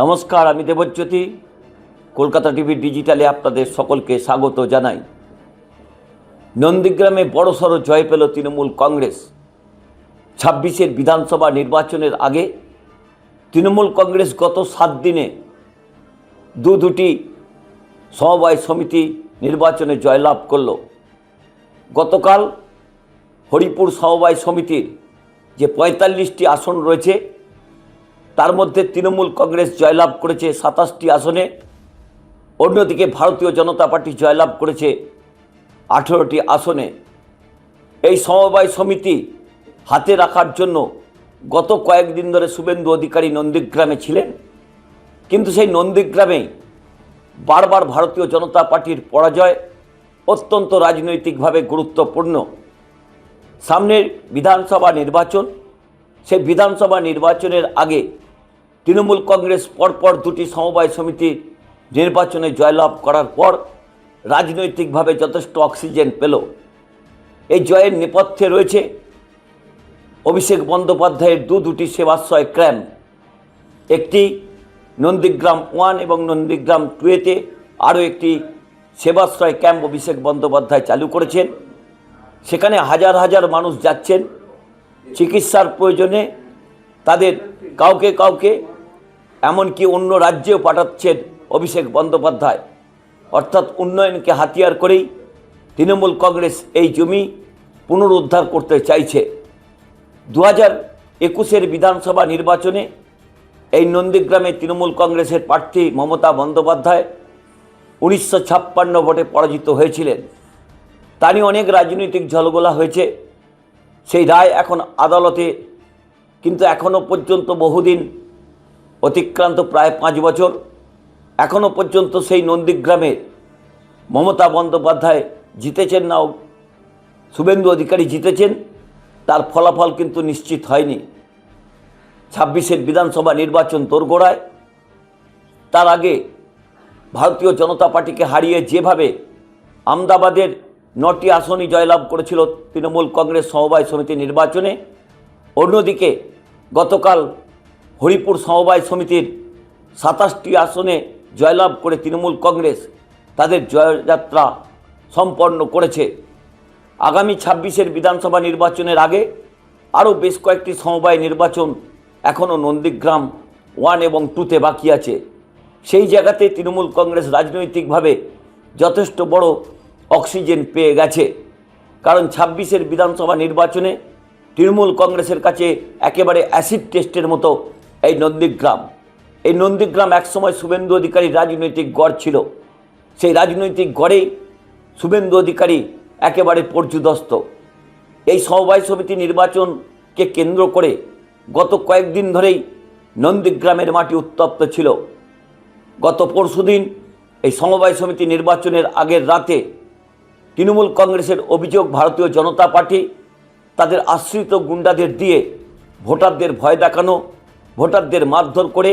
নমস্কার, আমি দেবজ্যোতি। কলকাতা টিভি ডিজিটালে আপনাদের সকলকে স্বাগত জানাই। নন্দীগ্রামে বড়সড় জয় পেল তৃণমূল কংগ্রেস। ২৬-এর বিধানসভা নির্বাচনের আগে তৃণমূল কংগ্রেস গত ৭ দিনে দুটি সমবায় সমিতি নির্বাচনে জয়লাভ করল। গতকাল হরিপুর সমবায় সমিতির যে ৪৫টি আসন রয়েছে তার মধ্যে তৃণমূল কংগ্রেস জয়লাভ করেছে ২৭টি আসনে। অন্যদিকে ভারতীয় জনতা পার্টি জয়লাভ করেছে ১৮টি আসনে। এই সমবায় সমিতি হাতে রাখার জন্য গত কয়েকদিন ধরে শুভেন্দু অধিকারী নন্দীগ্রামে ছিলেন, কিন্তু সেই নন্দীগ্রামে বারবার ভারতীয় জনতা পার্টির পরাজয় অত্যন্ত রাজনৈতিকভাবে গুরুত্বপূর্ণ। সামনের বিধানসভা নির্বাচন, সেই বিধানসভা নির্বাচনের আগে তৃণমূল কংগ্রেস পরপর দুটি সমবায় সমিতি নির্বাচনে জয়লাভ করার পর রাজনৈতিকভাবে যথেষ্ট অক্সিজেন পেল। এই জয়ের নেপথ্যে রয়েছে অভিষেক বন্দ্যোপাধ্যায়ের দুটি সেবাশ্রয় ক্যাম্প, একটি নন্দীগ্রাম 1 এবং নন্দীগ্রাম 2-তে আরও একটি সেবাশ্রয় ক্যাম্প অভিষেক বন্দ্যোপাধ্যায় চালু করেছেন। সেখানে হাজার হাজার মানুষ যাচ্ছেন চিকিৎসার প্রয়োজনে। তাদের কাউকে এমনকি অন্য রাজ্যেও পাঠাচ্ছেন অভিষেক বন্দ্যোপাধ্যায়। অর্থাৎ উন্নয়নকে হাতিয়ার করেই তৃণমূল কংগ্রেস এই জমি পুনরুদ্ধার করতে চাইছে। ২০২১-এর বিধানসভা নির্বাচনে এই নন্দীগ্রামে তৃণমূল কংগ্রেসের প্রার্থী মমতা বন্দ্যোপাধ্যায় ১৯৫৬ ভোটে পরাজিত হয়েছিলেন। তা নিয়ে অনেক রাজনৈতিক ঝলগোলা হয়েছে। সেই রায় এখন আদালতে, কিন্তু এখনও পর্যন্ত বহুদিন অতিক্রান্ত, প্রায় ৫ বছর, এখনও পর্যন্ত সেই নন্দীগ্রামে মমতা বন্দ্যোপাধ্যায় জিতেছেন না শুভেন্দু অধিকারী জিতেছেন, তার ফলাফল কিন্তু নিশ্চিত হয়নি। ২৬-এর বিধানসভা নির্বাচন দোরগোড়ায়। তার আগে ভারতীয় জনতা পার্টিকে হারিয়ে যেভাবে আমদাবাদের ৯টি আসনই জয়লাভ করেছিল তৃণমূল কংগ্রেস সমবায় সমিতি নির্বাচনে, অন্যদিকে গতকাল হরিপুর সমবায় সমিতির ২৭টি আসনে জয়লাভ করে তৃণমূল কংগ্রেস তাদের জয়যাত্রা সম্পন্ন করেছে। আগামী ২৬-এর বিধানসভা নির্বাচনের আগে আরও বেশ কয়েকটি সমবায় নির্বাচন এখনও নন্দীগ্রাম 1 এবং 2-তে বাকি আছে। সেই জায়গাতে তৃণমূল কংগ্রেস রাজনৈতিকভাবে যথেষ্ট বড় অক্সিজেন পেয়ে গেছে। কারণ ২৬-এর বিধানসভা নির্বাচনে তৃণমূল কংগ্রেসের কাছে একেবারে অ্যাসিড টেস্টের মতো এই নন্দীগ্রাম একসময় শুভেন্দু অধিকারীর রাজনৈতিক গড় ছিল। সেই রাজনৈতিক গড়েই শুভেন্দু অধিকারী একেবারে পর্যুদস্ত। এই সমবায় সমিতি নির্বাচনকে কেন্দ্র করে গত কয়েকদিন ধরেই নন্দীগ্রামের মাটি উত্তপ্ত ছিল। গত পরশুদিন এই সমবায় সমিতি নির্বাচনের আগের রাতে তৃণমূল কংগ্রেসের অভিযোগ, ভারতীয় জনতা পার্টি তাদের আশ্রিত গুন্ডাদের দিয়ে ভোটারদের ভয় দেখানো, ভোটারদের মারধর করে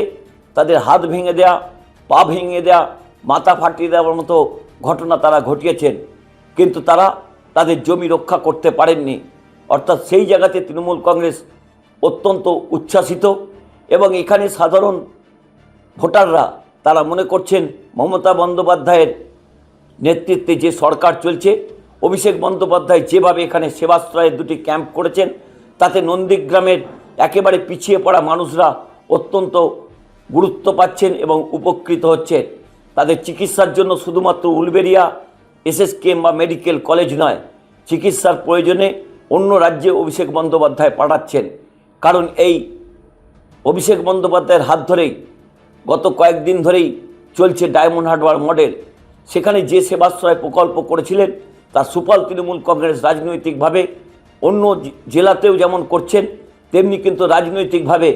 তাদের হাত ভেঙে দেয়া, পা ভেঙে দেয়া, মাথা ফাটিয়ে দেওয়ার মতো ঘটনা তারা ঘটিয়েছেন। কিন্তু তারা তাদের জমি রক্ষা করতে পারেননি। অর্থাৎ সেই জায়গাতে তৃণমূল কংগ্রেস অত্যন্ত উচ্ছ্বাসিত এবং এখানে সাধারণ ভোটাররা তারা মনে করছেন মমতা বন্দ্যোপাধ্যায়ের নেতৃত্বে যে সরকার চলছে, অভিষেক বন্দ্যোপাধ্যায় যেভাবে এখানে সেবাশ্রয়ের 2টি ক্যাম্প করেছেন, তাতে নন্দীগ্রামের একেবারে পিছিয়ে পড়া মানুষরা অত্যন্ত গুরুত্ব পাচ্ছেন এবং উপকৃত হচ্ছেন। তাদের চিকিৎসার জন্য শুধুমাত্র উলবেড়িয়া এসএসকেএম বা মেডিকেল কলেজ নয়, চিকিৎসার প্রয়োজনে অন্য রাজ্যে অভিষেক বন্দ্যোপাধ্যায় পাঠাচ্ছেন। কারণ এই অভিষেক বন্দ্যোপাধ্যায়ের হাত ধরেই গত কয়েকদিন ধরেই চলছে ডায়মন্ড হারবার মডেল। সেখানে যে সেবাশ্রয় প্রকল্প করেছিলেন তার সুফল তৃণমূল কংগ্রেস রাজনৈতিকভাবে অন্য জেলাতেও যেমন করছেন, তেমনি কিন্তু রাজনৈতিকভাবে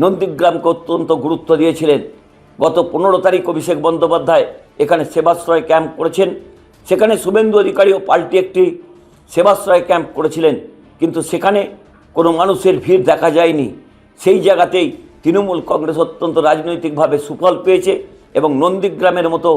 নন্দীগ্রামকে অত্যন্ত গুরুত্ব দিয়েছিলেন। গত 15 তারিখ অভিষেক বন্দ্যোপাধ্যায় এখানে সেবাশ্রয় ক্যাম্প করেছেন। সেখানে শুভেন্দু অধিকারীও পাল্টি একটি সেবাশ্রয় ক্যাম্প করেছিলেন, কিন্তু সেখানে কোনো মানুষের ভিড় দেখা যায়নি। সেই জায়গাতেই তৃণমূল কংগ্রেস অত্যন্ত রাজনৈতিকভাবে সুফল পেয়েছে এবং নন্দীগ্রামের মতো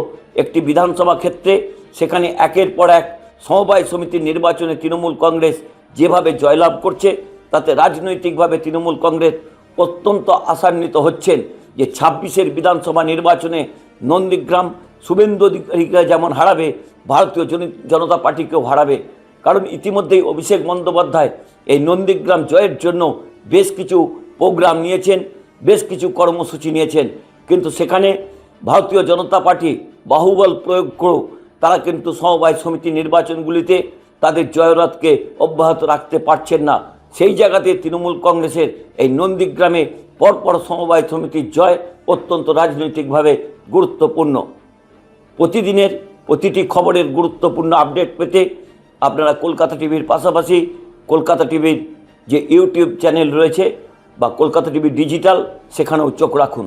একটি বিধানসভা ক্ষেত্রে সেখানে একের পর এক সমবায় সমিতির নির্বাচনে তৃণমূল কংগ্রেস যেভাবে জয়লাভ করছে, তাতে রাজনৈতিকভাবে তৃণমূল কংগ্রেস অত্যন্ত আশান্বিত হচ্ছেন যে 26-এর বিধানসভা নির্বাচনে নন্দীগ্রাম শুভেন্দু অধিকারীকে যেমন হারাবে, ভারতীয় জনতা পার্টিকেও হারাবে। কারণ ইতিমধ্যেই অভিষেক বন্দ্যোপাধ্যায় এই নন্দীগ্রাম জয়ের জন্য বেশ কিছু প্রোগ্রাম নিয়েছেন, বেশ কিছু কর্মসূচি নিয়েছেন, কিন্তু সেখানে ভারতীয় জনতা পার্টি বাহুবল প্রয়োগ করেও তারা কিন্তু সমবায় সমিতি নির্বাচনগুলিতে তাদের জয়রথকে অব্যাহত রাখতে পারছেন না। সেই জায়গাতে তৃণমূল কংগ্রেসের এই নন্দীগ্রামে পরপর সমবায় সমিতির জয় অত্যন্ত রাজনৈতিকভাবে গুরুত্বপূর্ণ। প্রতিদিনের প্রতিটি খবরের গুরুত্বপূর্ণ আপডেট পেতে আপনারা কলকাতা টিভির পাশাপাশি কলকাতা টিভির যে ইউটিউব চ্যানেল রয়েছে বা কলকাতা টিভি ডিজিটাল, সেখানেও চোখ রাখুন।